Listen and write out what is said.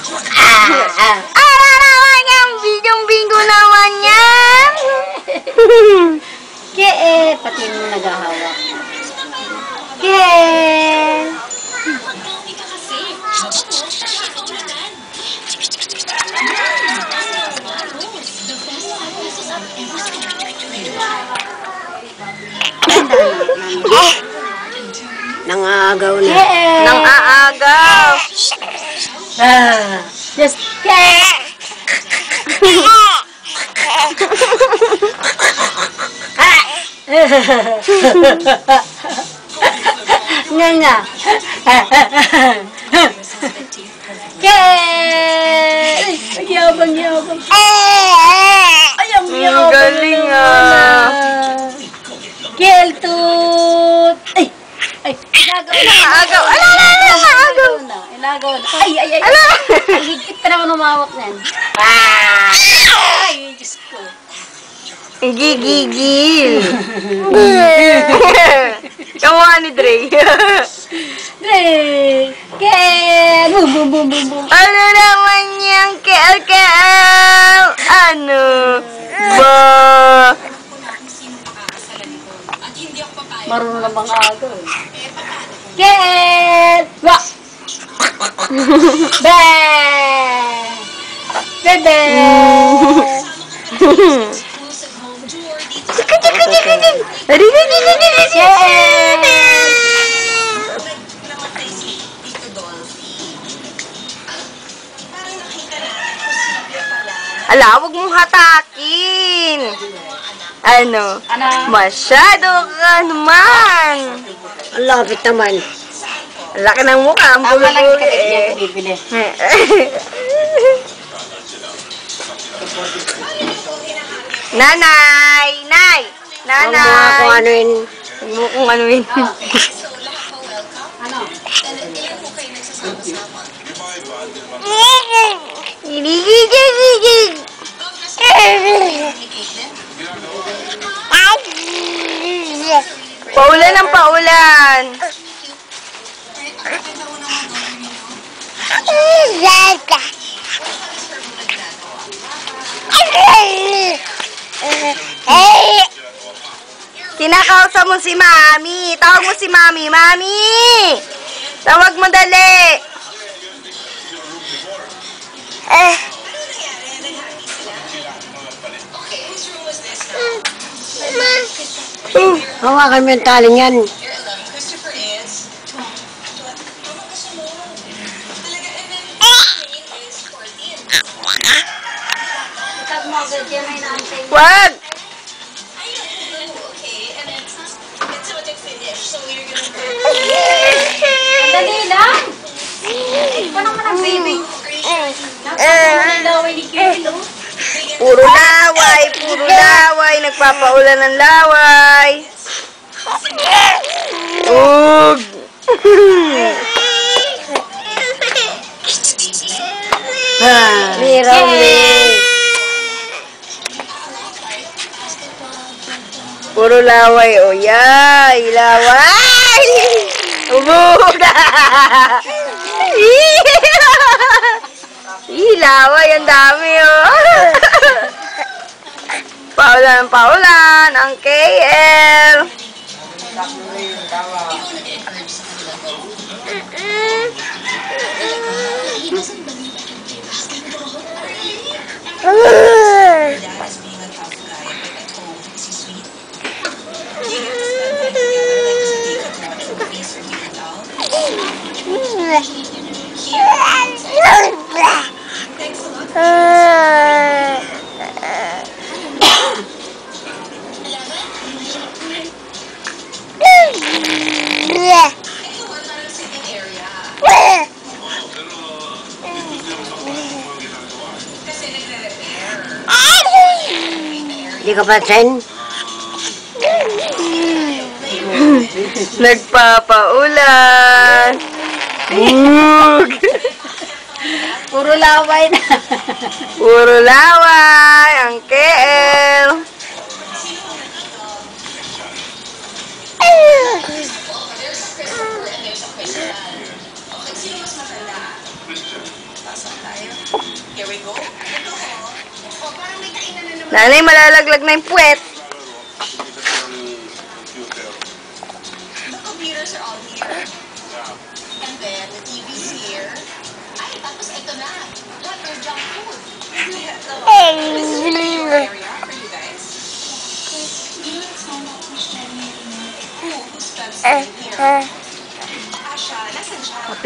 Ara naman yan! Bidyong-bingo naman yan! Kaya pati mo naghahawak. Ken! Nangagaw na. Nang aagaw! Just nga nga. Yabang. Ayang Ang galing ah! Keltut! Ay, Aagaw! Aagaw! Ilagaw na. Ay. Ang higpit pa naman umawak niyan. Ay, Diyos ko. Gigigil! Kamuha ni Dre. Dre! Kel! Boom. Ano naman yung kel-kel? Ano? Ba? Marunong na bang agaw. Kel! Wa! Bebe! Ala, huwag mong hatakin. Ano? Masyado ka naman. Ang lapit naman. Laki ng mukha, ang bulu-bulu eh. Bibili. Nanay! Nay! Nanay! Ang mga kung ano yun. Huwag mo kung ano yun. Ano? Paulan ng paulan. Kinakausap mo si Mami. Tawag mo si Mami. Mami! Tawag mo dali. Hawakan mo yung taling yan. Wag! Dali lang! Ikaw naman ang baby. Napakawalaway ni Kilo. Puro laway. Nagpapaulan ng laway. Ug! Puro laway. O yay! Laway! Ubog! Laway, ang dami oh! Paulan ang KL. Hindi ka pa sen? Nagpapaulan. Puro laway na. Puro laway ang KL. Here we go. Nanay, malalaglag na yung puwet. The computers are all here. And then the TV's here. Ay, tapos ito na. What are junk food? So, this is a video area for you guys. Who's here? Asha, nasan siya?